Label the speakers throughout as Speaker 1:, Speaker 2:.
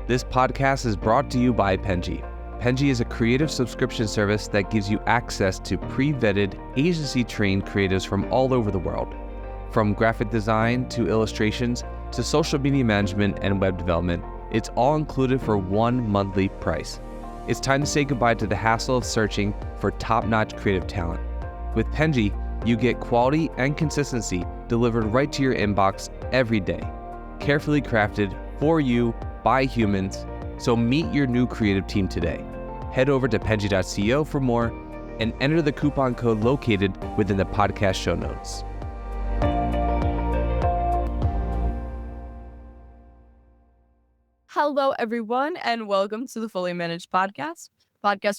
Speaker 1: This podcast is brought to you by Penji. Penji is a creative subscription service that gives you access to pre-vetted, agency-trained creatives from all over the world. From graphic design to illustrations to social media management and web development, it's all included for one monthly price. It's time to say goodbye to the hassle of searching for top-notch creative talent. With Penji, you get quality and consistency delivered right to your inbox every day, carefully crafted for you by humans. So meet your new creative team today. Head over to penji.co for more and enter the coupon code located within the podcast show notes.
Speaker 2: Hello, everyone, and welcome to the Fully Managed Podcast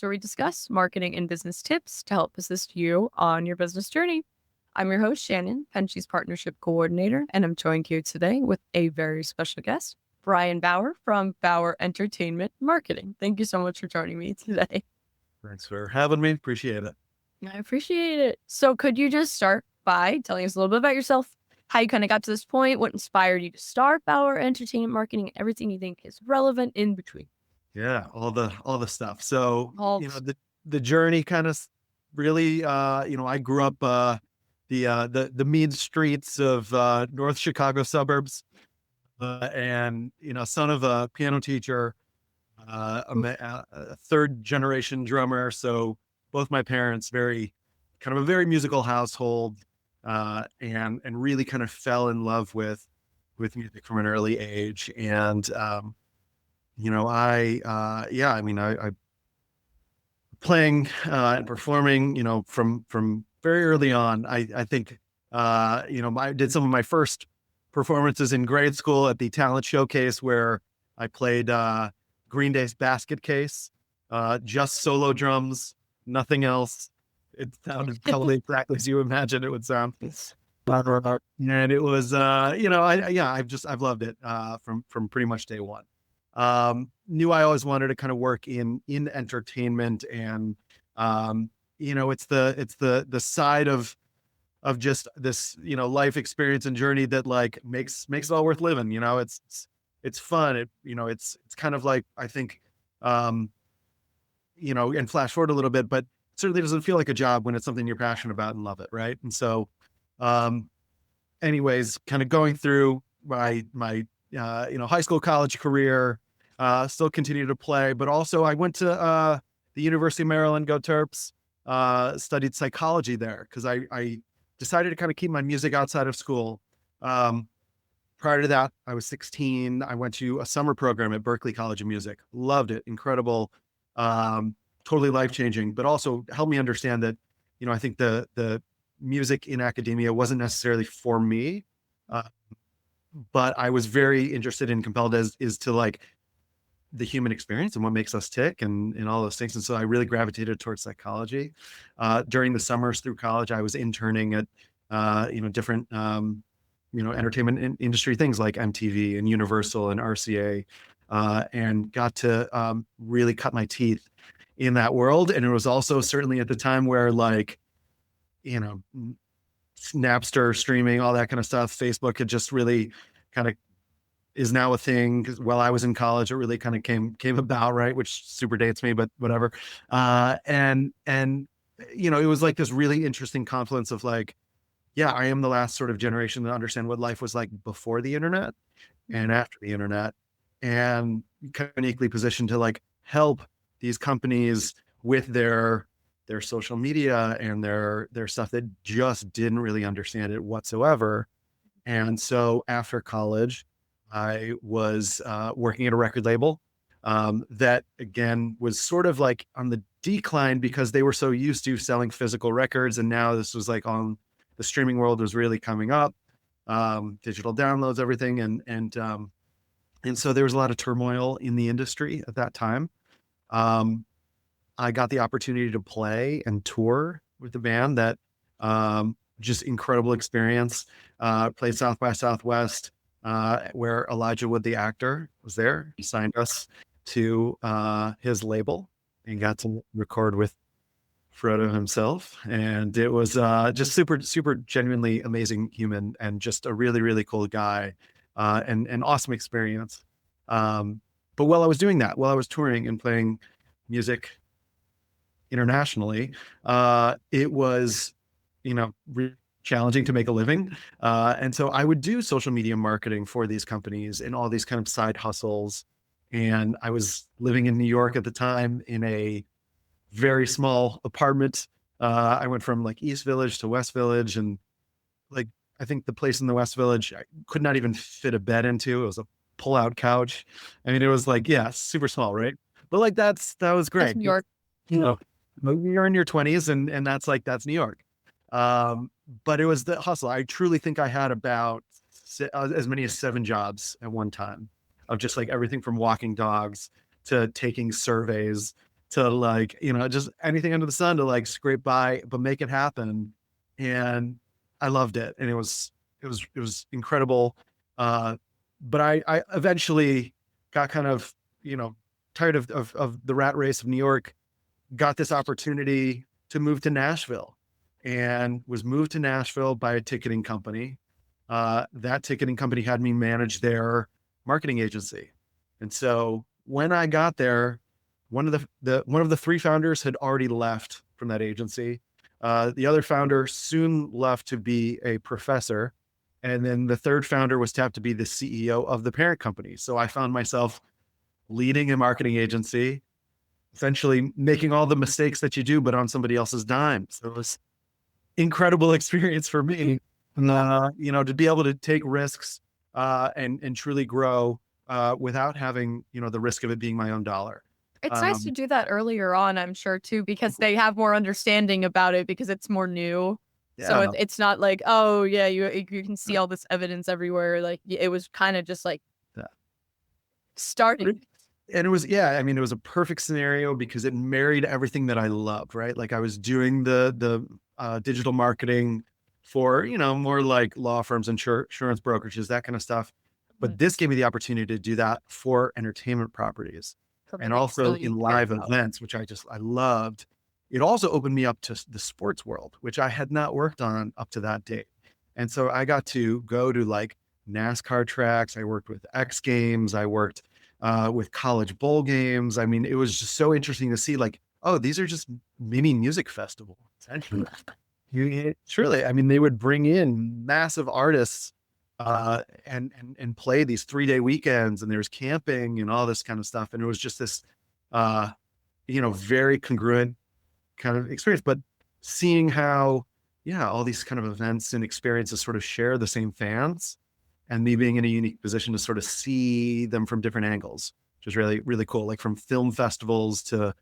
Speaker 2: where we discuss marketing and business tips to help assist you on your business journey. I'm your host, Shannon, Penji's Partnership Coordinator, and I'm joined here today with a very special guest, Brian Bauer from Bauer Entertainment Marketing. Thank you so much for joining me today.
Speaker 3: Thanks for having me. Appreciate it.
Speaker 2: I appreciate it. So could you just start by telling us a little bit about yourself, how you kind of got to this point, what inspired you to start Bauer Entertainment Marketing, everything you think is relevant in between?
Speaker 3: Yeah, all the stuff. So, the journey kind of really, I grew up the mean streets of North Chicago suburbs. And, son of a piano teacher, a third generation drummer. So both my parents, a very musical household, and really kind of fell in love with music from an early age. And, I playing and performing, from very early on. I think, I did some of my first performances in grade school at the talent showcase where I played Green Day's Basket Case, just solo drums, nothing else. It sounded probably exactly as you imagine it would sound. And it was, I've loved it from pretty much day one. Knew I always wanted to kind of work in entertainment, and it's the side of just this, life experience and journey that like makes it all worth living. It's fun. It's kind of like, I think, and flash forward a little bit, but certainly doesn't feel like a job when it's something you're passionate about and love it. Right. And so, anyways, kind of going through my high school, college career, still continue to play, but also I went to, the University of Maryland, go Terps, studied psychology there. Cause I decided to kind of keep my music outside of school. Prior to that, I was 16. I went to a summer program at Berklee College of Music. Loved it. Incredible. Totally life-changing, but also helped me understand that, I think the music in academia wasn't necessarily for me. But I was very interested and compelled as to like the human experience and what makes us tick and all those things. And so I really gravitated towards psychology. During the summers through college, I was interning at, different, entertainment industry things like MTV and Universal and RCA, and got to really cut my teeth in that world. And it was also certainly at the time where like, Napster, streaming, all that kind of stuff, Facebook had just really kind of is now a thing. Cause while I was in college, it really kind of came about, right. Which super dates me, but whatever. And it was like this really interesting confluence of like, yeah, I am the last sort of generation to understand what life was like before the internet and after the internet, and kind of uniquely positioned to like help these companies with their social media and their stuff that just didn't really understand it whatsoever. And so after college, I was working at a record label that again was sort of like on the decline because they were so used to selling physical records. And now this was like on the streaming world was really coming up, digital downloads, everything. And so there was a lot of turmoil in the industry at that time. I got the opportunity to play and tour with the band that, just incredible experience, played South by Southwest, where Elijah Wood, the actor, was there. He signed us to, his label and got to record with Frodo himself. And it was, just super, super genuinely amazing human and just a really, really cool guy, and an awesome experience. But while I was doing that, while I was touring and playing music internationally, it was, challenging to make a living. And so I would do social media marketing for these companies and all these kind of side hustles. And I was living in New York at the time in a very small apartment. I went from like East Village to West Village, and like, I think the place in the West Village, I could not even fit a bed into. It was a pull-out couch. I mean, it was like, yeah, super small, right? But like, that was great.
Speaker 2: That's New York.
Speaker 3: You're in your 20s, and that's New York. But it was the hustle. I truly think I had about as many as 7 jobs at one time, of just like everything from walking dogs to taking surveys to like, just anything under the sun to like scrape by, but make it happen. And I loved it. And it was incredible. But I eventually got kind of, tired of the rat race of New York, got this opportunity to move to Nashville, and was moved to Nashville by a ticketing company. That ticketing company had me manage their marketing agency. And so when I got there, one of the 3 founders had already left from that agency. The other founder soon left to be a professor. And then the 3rd founder was tapped to be the CEO of the parent company. So I found myself leading a marketing agency, essentially making all the mistakes that you do, but on somebody else's dime. So it was incredible experience for me, to be able to take risks, and truly grow, without having, the risk of it being my own dollar.
Speaker 2: It's nice to do that earlier on, I'm sure too, because they have more understanding about it because it's more new. So
Speaker 3: Yeah.
Speaker 2: it's not like, oh yeah, you can see all this evidence everywhere. Like it was kind of just like
Speaker 3: Yeah.
Speaker 2: starting.
Speaker 3: And it was, it was a perfect scenario because it married everything that I loved, right? Like I was doing the digital marketing for, more like law firms, insurance brokerages, that kind of stuff. But this gave me the opportunity to do that for entertainment properties, and also in live events, which I loved. It also opened me up to the sports world, which I had not worked on up to that date. And so I got to go to like NASCAR tracks. I worked with X Games. I worked with college bowl games. I mean, it was just so interesting to see like, oh, these are just mini music festivals. Truly, I mean, they would bring in massive artists, and play these 3-day weekends, and there's camping and all this kind of stuff. And it was just this, very congruent kind of experience, but seeing how, all these kind of events and experiences sort of share the same fans, and me being in a unique position to sort of see them from different angles, which is really, really cool. Like from film festivals to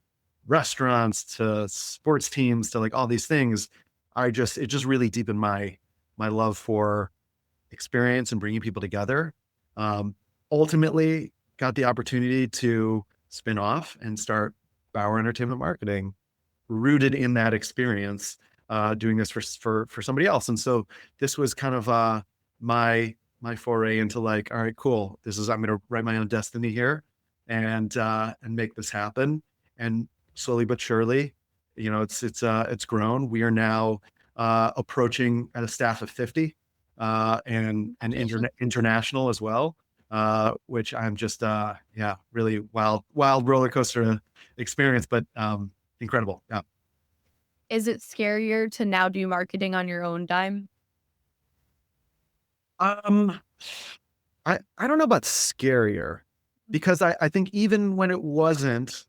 Speaker 3: restaurants to sports teams to like all these things. It just really deepened my love for experience and bringing people together. Ultimately got the opportunity to spin off and start Bauer Entertainment Marketing, rooted in that experience, doing this for somebody else. And so this was kind of my foray into like, all right, cool. I'm going to write my own destiny here and make this happen. And slowly but surely, it's grown. We are now approaching at a staff of 50, and international as well, which I'm just really wild roller coaster experience, but incredible. Yeah.
Speaker 2: Is it scarier to now do marketing on your own dime?
Speaker 3: I don't know about scarier, because I think even when it wasn't,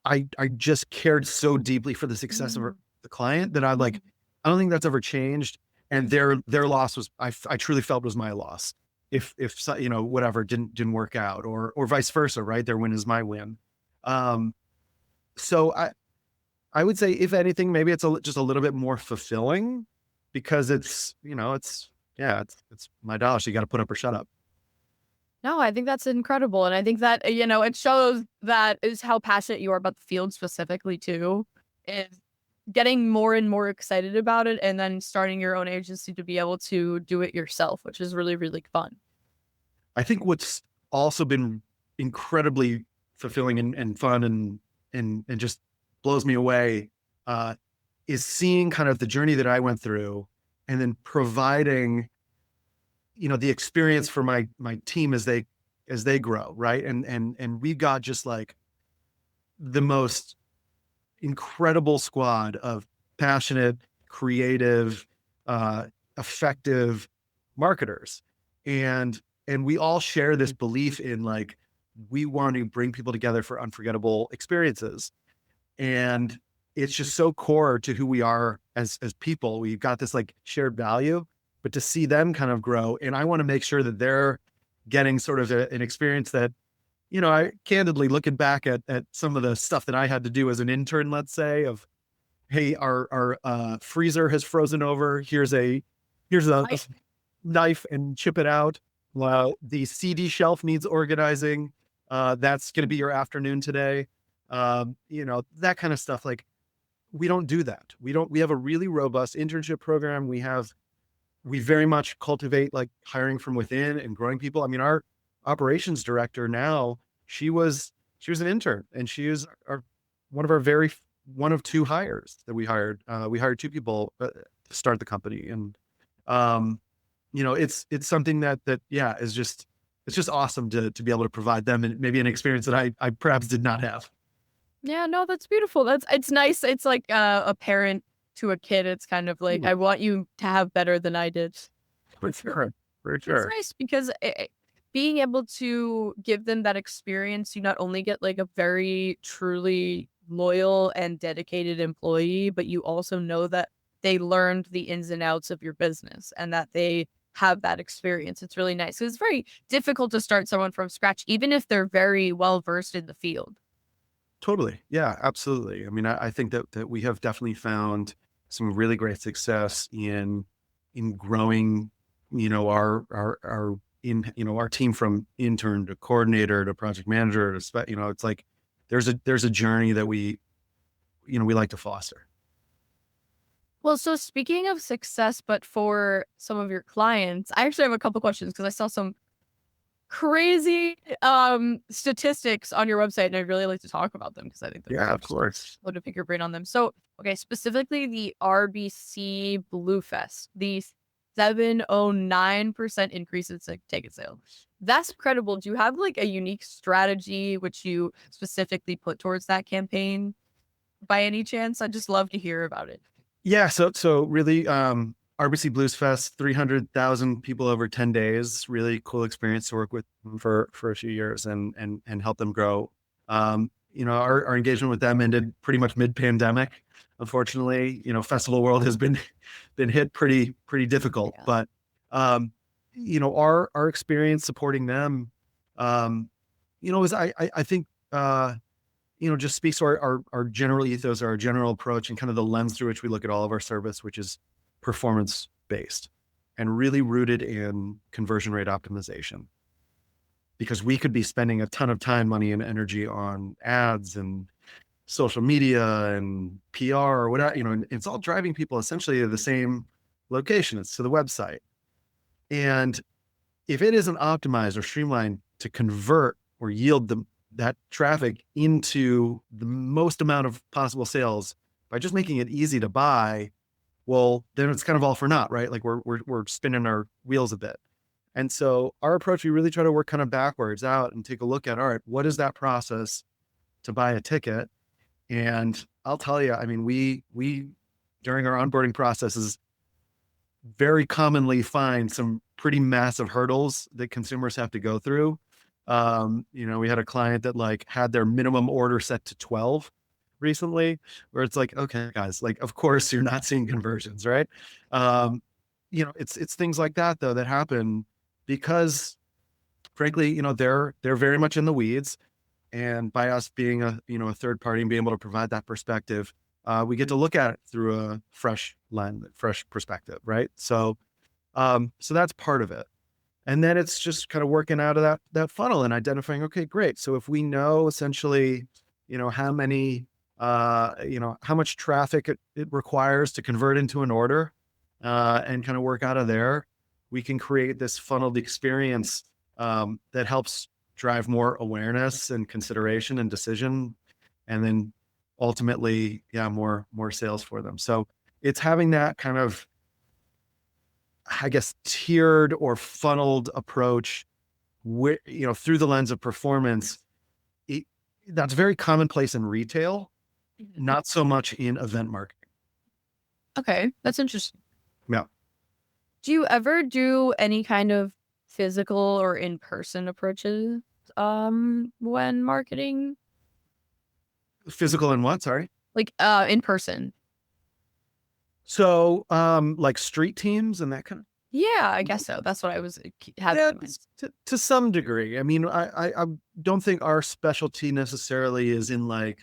Speaker 3: I just cared so deeply for the success of the client that I don't think that's ever changed. And their loss was, I truly felt was my loss. If whatever didn't work out, or vice versa, right? Their win is my win. So I would say, if anything, maybe it's just a little bit more fulfilling, because it's my dollar. So you got to put up or shut up.
Speaker 2: No, I think that's incredible. And I think that, it shows that is how passionate you are about the field specifically too, is getting more and more excited about it, and then starting your own agency to be able to do it yourself, which is really, really fun.
Speaker 3: I think what's also been incredibly fulfilling and fun and just blows me away, is seeing kind of the journey that I went through, and then providing, the experience for my team as they grow, right? And we've got just like the most incredible squad of passionate, creative, effective marketers. And we all share this belief in like, we want to bring people together for unforgettable experiences. And it's just so core to who we are as people. We've got this like shared value, but to see them kind of grow, and I want to make sure that they're getting sort of an experience that, I candidly looking back at some of the stuff that I had to do as an intern, let's say, of, hey, our freezer has frozen over. Here's a knife and chip it out. Well, the CD shelf needs organizing. That's going to be your afternoon today. That kind of stuff. Like, we don't do that. We have a really robust internship program. We very much cultivate like hiring from within and growing people. I mean, our operations director now, she was an intern, and she is one of two hires that we hired. We hired two people to start the company. And, it's something that is just, it's just awesome to be able to provide them and maybe an experience that I perhaps did not have.
Speaker 2: Yeah, no, that's beautiful. It's nice. It's like a parent to a kid. It's kind of like, I want you to have better than I did.
Speaker 3: For sure.
Speaker 2: It's nice because being able to give them that experience, you not only get like a very truly loyal and dedicated employee, but you also know that they learned the ins and outs of your business and that they have that experience. It's really nice. It's very difficult to start someone from scratch, even if they're very well versed in the field.
Speaker 3: Totally. Yeah, absolutely. I mean, I think that we have definitely found some really great success in growing, our team from intern to coordinator to project manager to it's like there's a journey that we like to foster.
Speaker 2: Well, so speaking of success, but for some of your clients, I actually have a couple questions because I saw some crazy statistics on your website, and I'd really like to talk about them because I think they're
Speaker 3: Of course.
Speaker 2: love to pick your brain on them. So, okay, specifically the RBC Bluesfest, the 709% increase in ticket sales. That's incredible. Do you have like a unique strategy which you specifically put towards that campaign by any chance? I'd just love to hear about it.
Speaker 3: Yeah. So really, RBC Bluesfest, 300,000 people over 10 days, really cool experience to work with them for a few years and help them grow. Our engagement with them ended pretty much mid-pandemic. Unfortunately, festival world has been hit pretty difficult, but, our experience supporting them, is I think, just speaks to our general ethos, our general approach, and kind of the lens through which we look at all of our service, which is performance based and really rooted in conversion rate optimization. Because we could be spending a ton of time, money, and energy on ads and social media and PR or whatever, and it's all driving people essentially to the same location. It's to the website. And if it isn't optimized or streamlined to convert or yield that traffic into the most amount of possible sales by just making it easy to buy, well, then it's kind of all for naught, right? Like we're spinning our wheels a bit. And so our approach, we really try to work kind of backwards out and take a look at, all right, what is that process to buy a ticket? And I'll tell you, I mean, we during our onboarding processes very commonly find some pretty massive hurdles that consumers have to go through. We had a client that like had their minimum order set to 12 recently, where it's like, okay, guys, like, of course you're not seeing conversions, right? It's things like that though, that happen because frankly, they're very much in the weeds. And by us being a third party and being able to provide that perspective, we get to look at it through a fresh lens, fresh perspective. Right. So that's part of it. And then it's just kind of working out of that funnel and identifying, okay, great. So if we know essentially, how many, how much traffic it requires to convert into an order, and kind of work out of there, we can create this funneled experience, that helps drive more awareness and consideration and decision. And then ultimately, more sales for them. So it's having that kind of, I guess, tiered or funneled approach through the lens of performance, that's very commonplace in retail, not so much in event marketing.
Speaker 2: Okay, that's interesting.
Speaker 3: Yeah.
Speaker 2: Do you ever do any kind of physical or in-person approaches when marketing?
Speaker 3: Physical and what? Sorry.
Speaker 2: Like in person?
Speaker 3: So, like street teams and that kind of.
Speaker 2: Yeah, I guess so. That's what I was having
Speaker 3: Yeah,
Speaker 2: in mind.
Speaker 3: to some degree. I mean, I don't think our specialty necessarily is in like,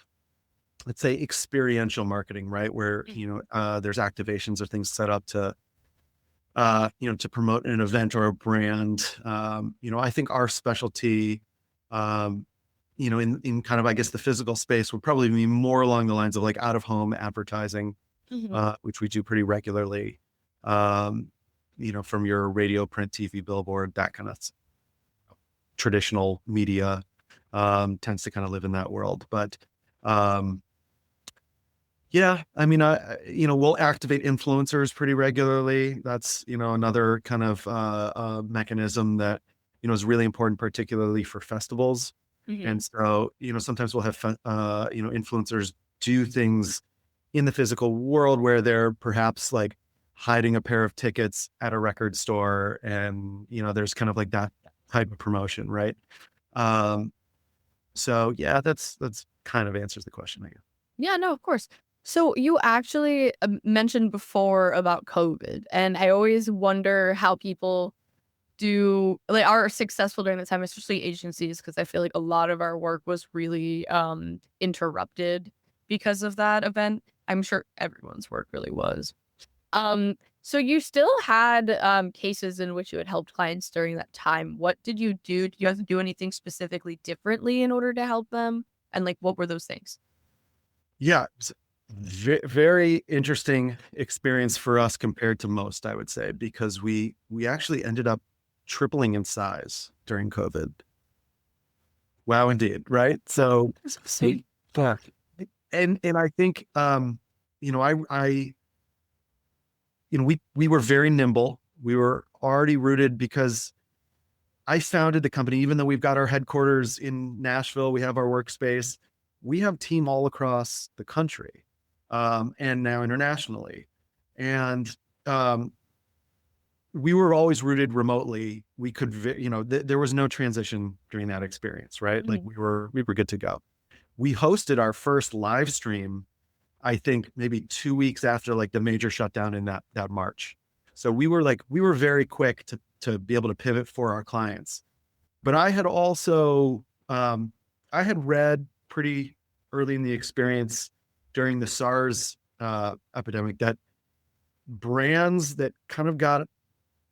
Speaker 3: let's say, experiential marketing, right? Where, there's activations or things set up to, to promote an event or a brand. I think our specialty, in kind of, I guess, the physical space would probably be more along the lines of like out of home advertising, which we do pretty regularly. From your radio, print, TV, billboard, that kind of traditional media, tends to kind of live in that world. But, yeah, I mean, we'll activate influencers pretty regularly. That's, another kind of, mechanism that, is really important, particularly for festivals. And so, sometimes we'll have, influencers do things in the physical world where they're perhaps like hiding a pair of tickets at a record store. And, there's kind of like that type of promotion. Right. So yeah, that's kind of answers the question, I guess.
Speaker 2: Yeah, no, of course. So you actually mentioned before about COVID, and I always wonder how people are successful during the time, especially agencies, because I feel like a lot of our work was really interrupted because of that event. I'm sure everyone's work really was. So you still had cases in which you had helped clients during that time. What did you do? Did you have to do anything specifically differently in order to help them? And like, what were those things?
Speaker 3: Yeah. Very interesting experience for us compared to most, I would say, because we actually ended up tripling in size during COVID. Wow, indeed. Right. So, and I think, we were very nimble. We were already rooted because I founded the company, even though we've got our headquarters in Nashville, we have our workspace, we have team all across the country, and now internationally. And, we were always rooted remotely. We could, there was no transition during that experience, right? Like we were good to go. We hosted our first live stream, I think maybe 2 weeks after like the major shutdown in that March. So we were very quick to be able to pivot for our clients. But I had also, I had read pretty early in the experience during the SARS epidemic that brands that kind of got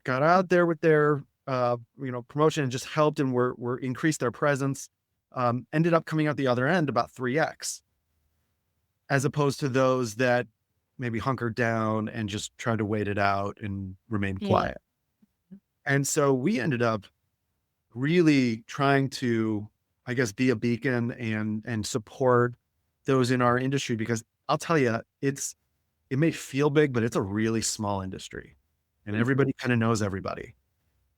Speaker 3: out there with their promotion and just helped and were increased their presence, ended up coming out the other end about 3x, as opposed to those that maybe hunkered down and just tried to wait it out and remain quiet. And so we ended up really trying to, I guess, be a beacon and support those in our industry, because I'll tell you, it may feel big, but it's a really small industry and everybody kind of knows everybody.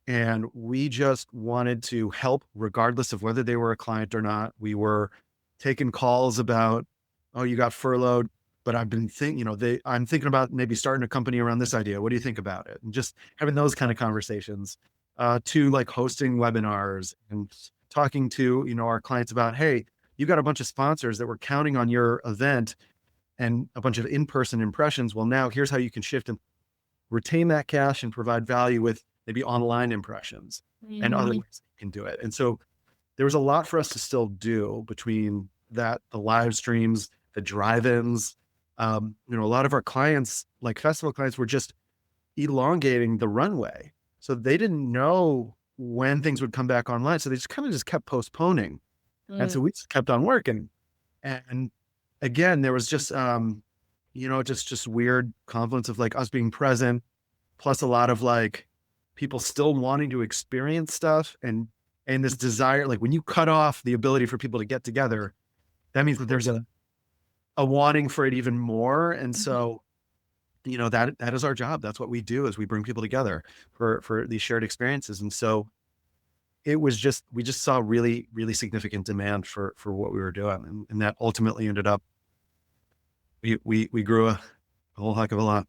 Speaker 3: And we just wanted to help regardless of whether they were a client or not. We were taking calls about, oh, you got furloughed, but I've been I'm thinking about maybe starting a company around this idea. What do you think about it? And just having those kind of conversations, to like hosting webinars and talking to, our clients about, hey, you got a bunch of sponsors that were counting on your event and a bunch of in-person impressions. Well, now here's how you can shift and retain that cash and provide value with maybe online impressions and other ways you can do it. And so there was a lot for us to still do between that, the live streams, the drive-ins. A lot of our clients, like festival clients, were just elongating the runway. So they didn't know when things would come back online. So they just kind of kept postponing. And so we just kept on working. And again, there was just, just weird confluence of like us being present, plus a lot of like people still wanting to experience stuff and this desire, like when you cut off the ability for people to get together, that means that there's a wanting for it even more. And so, that is our job. That's what we do, is we bring people together for these shared experiences. And so, it was just, we just saw really, really significant demand for what we were doing. And that ultimately ended up, we grew a whole heck of a lot.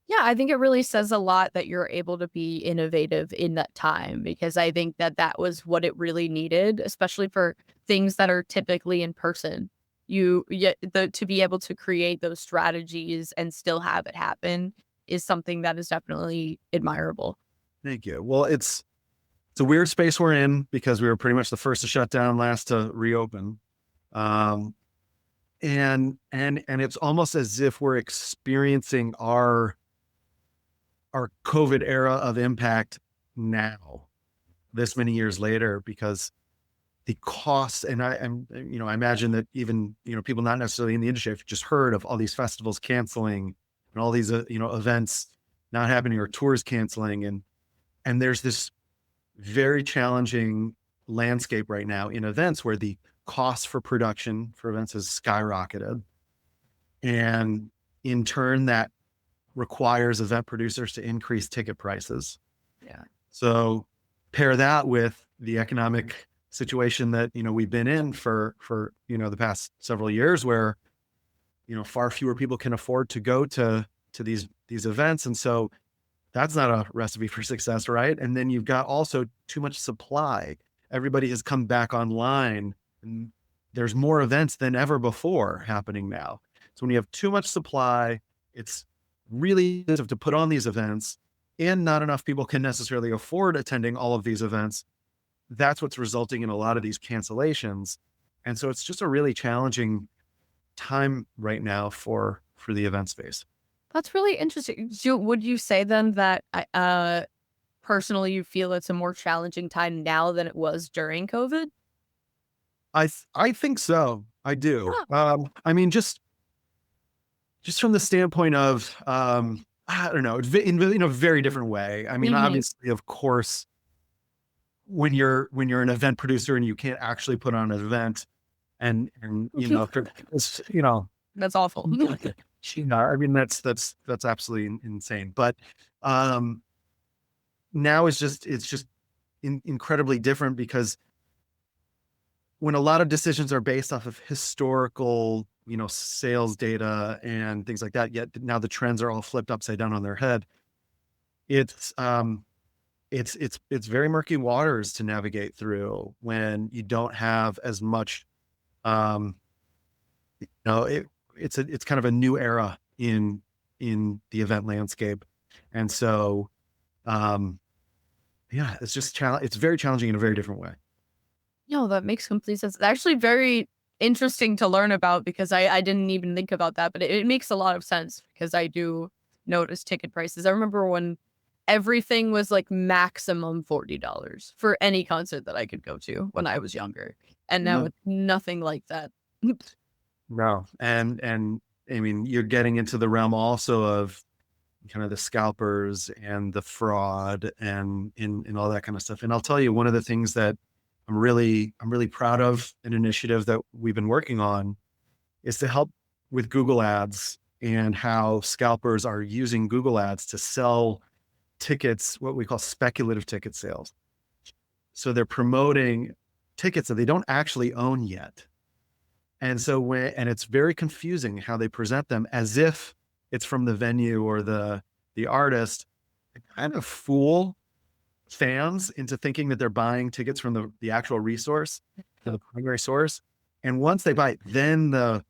Speaker 2: Yeah, I think it really says a lot that you're able to be innovative in that time, because I think that that was what it really needed, especially for things that are typically in person. To be able to create those strategies and still have it happen is something that is definitely admirable.
Speaker 3: Thank you. Well, it's a weird space we're in because we were pretty much the first to shut down, last to reopen. And it's almost as if we're experiencing our COVID era of impact now, this many years later, because the costs, and I imagine that even, people not necessarily in the industry have just heard of all these festivals canceling and all these, events not happening or tours canceling. And there's this very challenging landscape right now in events where the cost for production for events has skyrocketed. And in turn, that requires event producers to increase ticket prices.
Speaker 2: Yeah.
Speaker 3: So pair that with the economic situation that, we've been in for, the past several years, where, far fewer people can afford to go to these events. And so that's not a recipe for success, right? And then you've got also too much supply. Everybody has come back online, and there's more events than ever before happening now. So when you have too much supply, it's really expensive to put on these events, and not enough people can necessarily afford attending all of these events. That's what's resulting in a lot of these cancellations. And so it's just a really challenging time right now for the event space.
Speaker 2: That's really interesting. So would you say then that personally you feel it's a more challenging time now than it was during COVID?
Speaker 3: I think so. I do.
Speaker 2: Yeah.
Speaker 3: I mean, just from the standpoint of, I don't know, in a very different way. I mean, obviously, of course, when you're an event producer and you can't actually put on an event, and it's,
Speaker 2: That's awful.
Speaker 3: I mean, that's absolutely insane. But now it's just incredibly different, because when a lot of decisions are based off of historical, sales data and things like that, yet now the trends are all flipped upside down on their head. It's very murky waters to navigate through when you don't have as much, it's kind of a new era in the event landscape. And so, it's just it's very challenging in a very different way.
Speaker 2: No, that makes complete sense. It's actually very interesting to learn about, because I didn't even think about that, but it makes a lot of sense, because I do notice ticket prices. I remember when everything was like maximum $40 for any concert that I could go to when I was younger. And now it's nothing like that.
Speaker 3: No. And I mean, you're getting into the realm also of kind of the scalpers and the fraud and all that kind of stuff. And I'll tell you, one of the things that I'm really proud of, an initiative that we've been working on, is to help with Google Ads and how scalpers are using Google Ads to sell tickets, what we call speculative ticket sales. So they're promoting tickets that they don't actually own yet. And so and it's very confusing how they present them, as if it's from the venue or the artist, to kind of fool fans into thinking that they're buying tickets from the actual resource, the primary source. And once they buy it, then the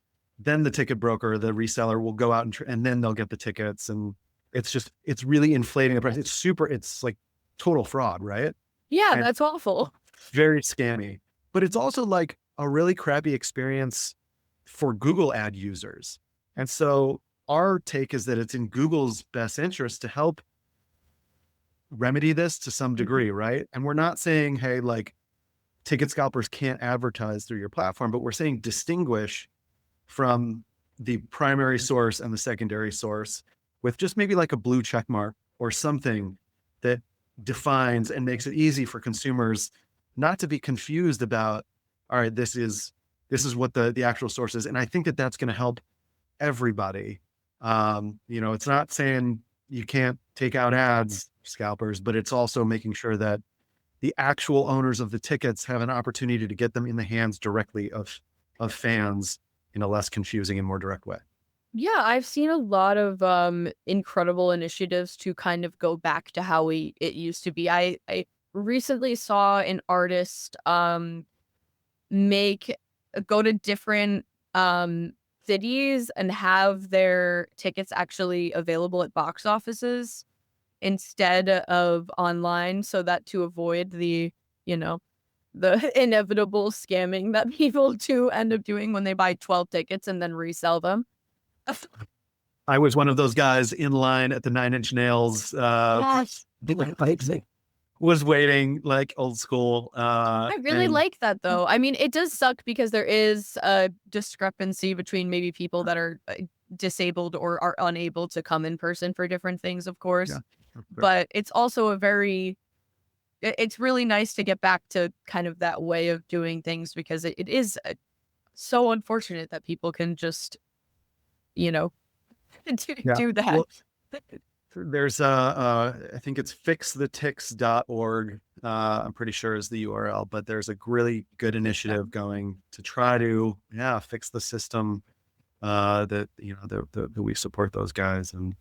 Speaker 3: ticket broker, the reseller, will go out and then they'll get the tickets. And it's really inflating the price. It's like total fraud, right?
Speaker 2: Yeah,
Speaker 3: And
Speaker 2: that's awful.
Speaker 3: very scammy. But it's also like a really crappy experience for Google ad users. And so our take is that it's in Google's best interest to help remedy this to some degree, right? And we're not saying, hey, like, ticket scalpers can't advertise through your platform, but we're saying distinguish from the primary source and the secondary source with just maybe like a blue check mark or something that defines and makes it easy for consumers not to be confused about, all right, this is what the actual source is. And I think that that's going to help everybody. It's not saying you can't take out ads, scalpers, but it's also making sure that the actual owners of the tickets have an opportunity to get them in the hands directly of fans in a less confusing and more direct way.
Speaker 2: Yeah, I've seen a lot of incredible initiatives to kind of go back to how it used to be. I recently saw an artist make go to different cities and have their tickets actually available at box offices instead of online, so that to avoid the, you know, the inevitable scamming that people do end up doing when they buy 12 tickets and then resell them.
Speaker 3: I was one of those guys in line at the Nine Inch Nails.
Speaker 2: Yes.
Speaker 3: Was waiting like old school.
Speaker 2: I really
Speaker 3: and
Speaker 2: like that though. I mean, it does suck because there is a discrepancy between maybe people that are disabled or are unable to come in person for different things, of course.
Speaker 3: Yeah, sure.
Speaker 2: But it's also it's really nice to get back to kind of that way of doing things because it is so unfortunate that people can just, you know, do that.
Speaker 3: Well, there's I think it's fixthetix.org. I'm pretty sure is the URL, but there's a really good initiative going to try to fix the system that we support those guys, and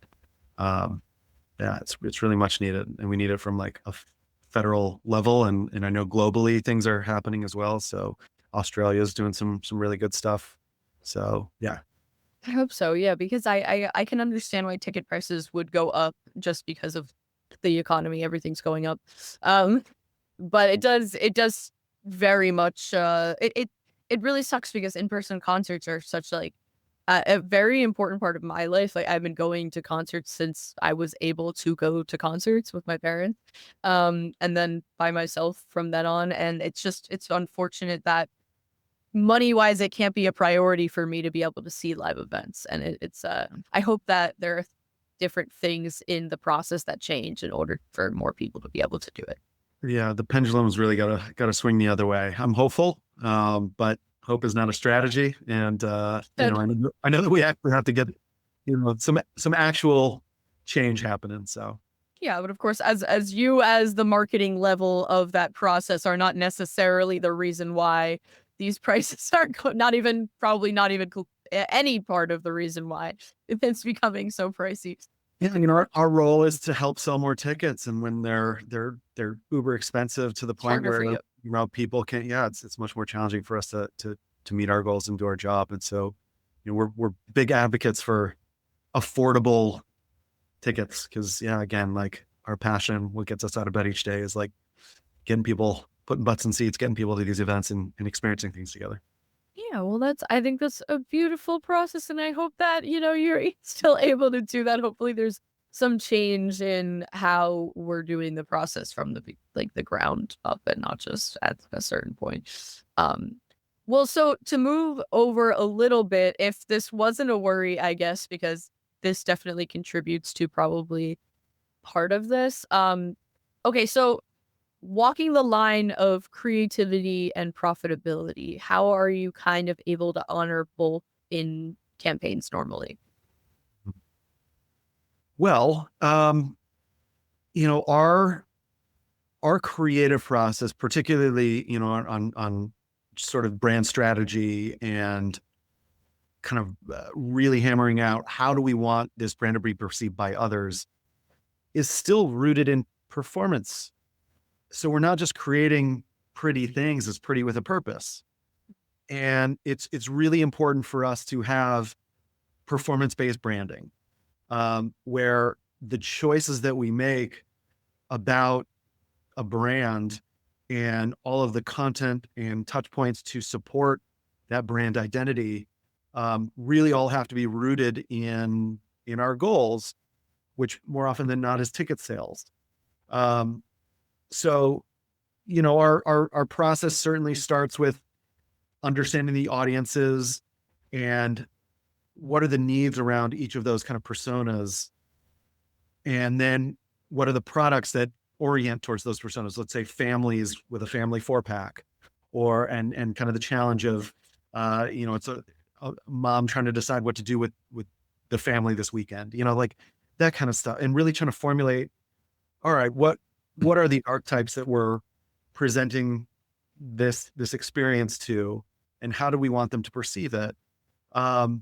Speaker 3: it's really much needed, and we need it from like a federal level, and I know globally things are happening as well. So Australia's doing some really good stuff. So yeah.
Speaker 2: I hope so, yeah, because I can understand why ticket prices would go up just because of the economy, everything's going up. But it does very much it really sucks because in-person concerts are such like a very important part of my life. Like I've been going to concerts since I was able to go to concerts with my parents. And then by myself from then on. And it's unfortunate that money-wise, it can't be a priority for me to be able to see live events. And it's I hope that there are different things in the process that change in order for more people to be able to do it.
Speaker 3: Yeah, the pendulum's really gotta swing the other way. I'm hopeful, but hope is not a strategy. And I know that we actually have to get some actual change happening. So
Speaker 2: Yeah, but of course, as you as the marketing level of that process are not necessarily the reason why these prices are probably not even any part of the reason why it's becoming so pricey.
Speaker 3: yeah, our role is to help sell more tickets, and when they're uber expensive to the point
Speaker 2: Harder for
Speaker 3: where
Speaker 2: you.
Speaker 3: people can't, it's much more challenging for us to meet our goals and do our job. And so we're big advocates for affordable tickets, because again, like our passion, what gets us out of bed each day is like getting people, putting butts in seats, getting people to these events and experiencing things together.
Speaker 2: Yeah, well, I think that's a beautiful process, and I hope that, you're still able to do that. Hopefully there's some change in how we're doing the process from the ground up and not just at a certain point. Well, so to move over a little bit, if this wasn't a worry, I guess, because this definitely contributes to probably part of this. Okay, so walking the line of creativity and profitability, how are you kind of able to honor both in campaigns normally?
Speaker 3: Well, our creative process, particularly, on sort of brand strategy and kind of really hammering out how do we want this brand to be perceived by others, is still rooted in performance. So we're not just creating pretty things, it's pretty with a purpose. And it's really important for us to have performance-based branding, where the choices that we make about a brand and all of the content and touch points to support that brand identity really all have to be rooted in our goals, which more often than not is ticket sales. So, our process certainly starts with understanding the audiences and what are the needs around each of those kind of personas. And then what are the products that orient towards those personas? Let's say families with a family 4-pack, and kind of the challenge of, it's a mom trying to decide what to do with the family this weekend, like that kind of stuff, and really trying to formulate, all right, what are the archetypes that we're presenting this experience to, and how do we want them to perceive it? And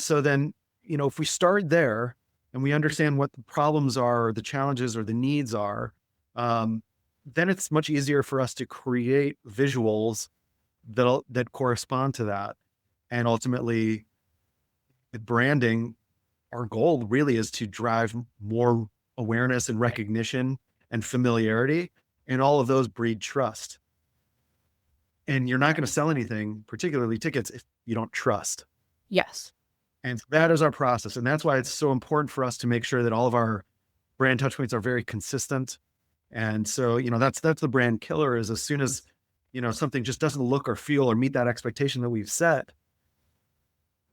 Speaker 3: so then, if we start there and we understand what the problems are, or the challenges or the needs are, then it's much easier for us to create visuals that correspond to that. And ultimately, with branding, our goal really is to drive more awareness and recognition and familiarity, and all of those breed trust. And you're not going to sell anything, particularly tickets, if you don't trust.
Speaker 2: Yes.
Speaker 3: And that is our process. And that's why it's so important for us to make sure that all of our brand touch points are very consistent. And so, that's the brand killer, is as soon as, something just doesn't look or feel or meet that expectation that we've set,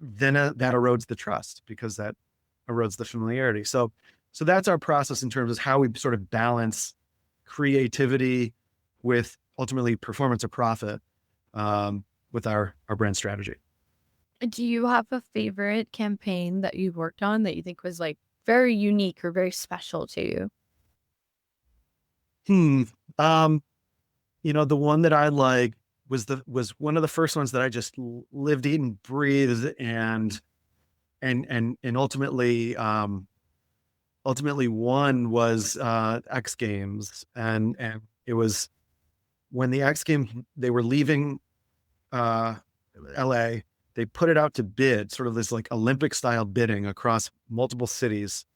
Speaker 3: then that erodes the trust, because that erodes the familiarity. So that's our process in terms of how we sort of balance creativity with ultimately performance or profit, with our brand strategy.
Speaker 2: Do you have a favorite campaign that you've worked on that you think was like very unique or very special to you?
Speaker 3: The one that I like was one of the first ones that I just lived, eat, and breathed, and ultimately one was X Games, and it was when the X Games, they were leaving LA. They put it out to bid, sort of this like Olympic style bidding across multiple cities.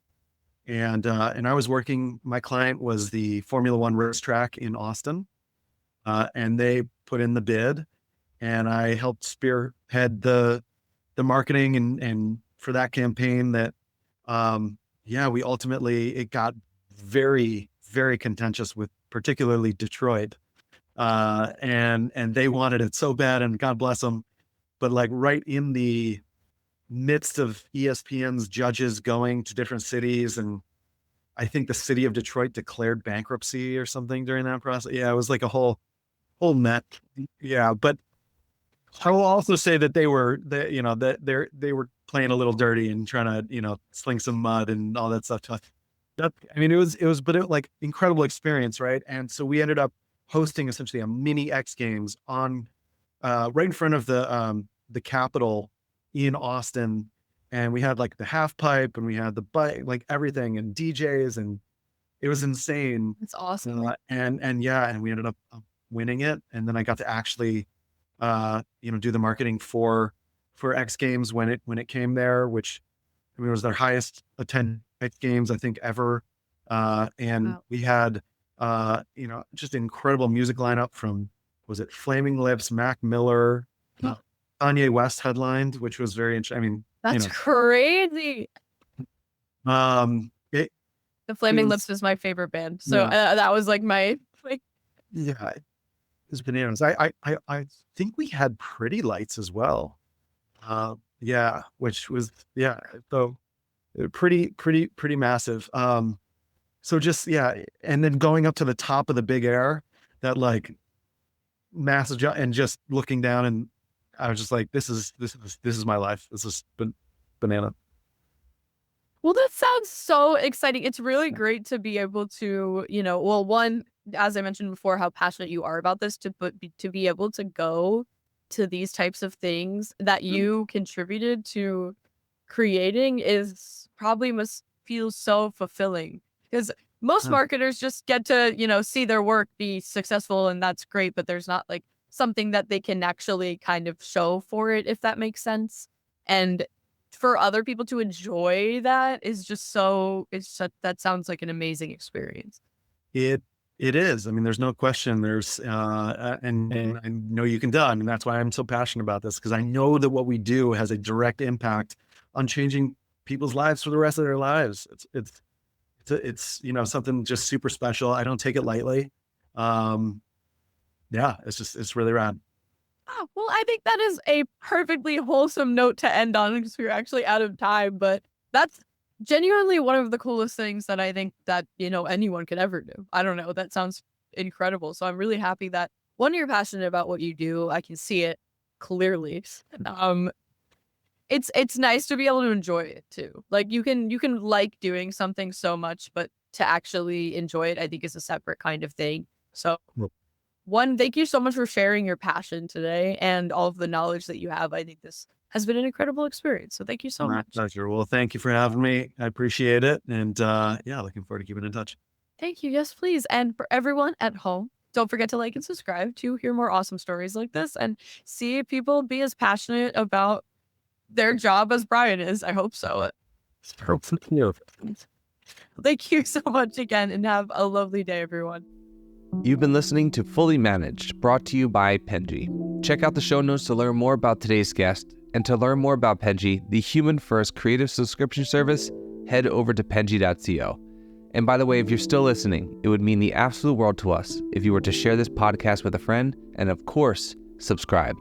Speaker 3: And I was working, my client was the Formula One racetrack in Austin. And they put in the bid, and I helped spearhead the marketing and for that campaign that, we ultimately, it got very, very contentious with particularly Detroit. And they wanted it so bad, and God bless them. But like right in the midst of ESPN's judges going to different cities, and I think the city of Detroit declared bankruptcy or something during that process. Yeah, it was like a whole net. Yeah, but I will also say that they were playing a little dirty and trying to sling some mud and all that stuff. Like incredible experience, right? And so we ended up hosting essentially a mini X Games on right in front of the Capitol in Austin, and we had like the half pipe, and we had the bike, like everything, and DJs, and it was insane.
Speaker 2: It's awesome.
Speaker 3: And we ended up winning it, and then I got to actually do the marketing for X Games when it came there, which it was their highest attended X Games I think ever. And wow. We had just incredible music lineup from, was it Flaming Lips, Mac Miller, Kanye West headlined, which was very interesting. I mean,
Speaker 2: that's crazy.
Speaker 3: The
Speaker 2: Flaming Lips is my favorite band, so that was like my
Speaker 3: it's bananas. I think we had Pretty Lights as well. Which was so pretty massive. So just and then going up to the top of the big air, that like massive jump, and just looking down, and I was just like, this is my life. This is banana.
Speaker 2: Well, that sounds so exciting. It's really great to be able to, one, as I mentioned before, how passionate you are about this, to be able to go to these types of things that you contributed to creating is probably must feel so fulfilling, because most marketers just get to, see their work be successful, and that's great, but there's not like something that they can actually kind of show for it, if that makes sense. And for other people to enjoy that is just that sounds like an amazing experience.
Speaker 3: It is. I mean, there's no question. There's and I know you can done, and that's why I'm so passionate about this, because I know that what we do has a direct impact on changing people's lives for the rest of their lives. It's something just super special. I don't take it lightly. It's really rad.
Speaker 2: Oh, well, I think that is a perfectly wholesome note to end on, because we're actually out of time, but that's genuinely one of the coolest things that I think that, anyone could ever do. I don't know. That sounds incredible. So I'm really happy that, one, you're passionate about what you do. I can see it clearly. It's nice to be able to enjoy it too. Like you can like doing something so much, but to actually enjoy it, I think, is a separate kind of thing. So one, thank you so much for sharing your passion today and all of the knowledge that you have. I think this has been an incredible experience. So thank you so
Speaker 3: My
Speaker 2: much.
Speaker 3: pleasure. Well, thank you for having me. I appreciate it. And yeah, looking forward to keeping in touch.
Speaker 2: Thank you. Yes, please. And for everyone at home, don't forget to like and subscribe to hear more awesome stories like this and see people be as passionate about their job as Brian is. I hope so. Thank you so much again and have a lovely day, everyone.
Speaker 1: You've been listening to Fully Managed, brought to you by Penji. Check out the show notes to learn more about today's guest, and to learn more about Penji, the human-first creative subscription service, head over to penji.co. And by the way, if you're still listening, it would mean the absolute world to us if you were to share this podcast with a friend, and of course, subscribe.